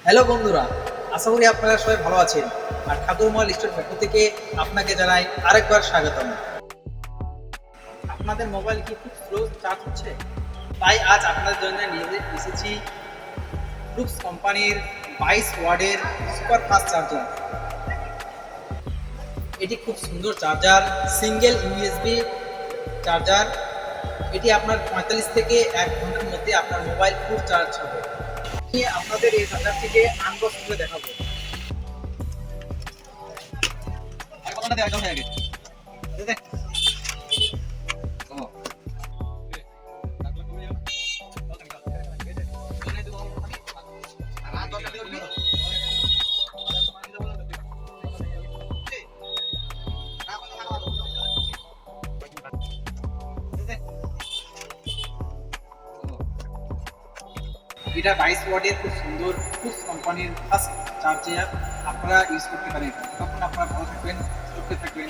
Hello বন্ধুরা, আশা করি আপনারা সবাই ভালো আছেন। আর ঠাকুর মোবাইল স্টোর পক্ষ থেকে আপনাকে জানাই আরেকবার স্বাগতম। আপনাদের মোবাইল কি খুব স্লো চার্জ হচ্ছে? তাই আজ আপনাদের জন্য নিয়ে এসেছি ফ্লুক্স কোম্পানির 22 ওয়াটের সুপার ফাস্ট চার্জার। এটি খুব সুন্দর চার্জার, সিঙ্গেল ইউএসবি চার্জার। এটি আপনার 45 থেকে 1 ঘন্টার মধ্যে আপনার মোবাইল ফুল চার্জ হবে। আমি আপনাদের এই চার্জারটিকে আনবক্স করে দেখাবো। এটা 22 ওয়াটের খুব সুন্দর ফ্লুক্স কোম্পানির ফার্স্ট চার্জার আপনারা ইউজ করতে পারেন। তখন আপনারা ভালো থাকবেন, সুস্থ থাকবেন।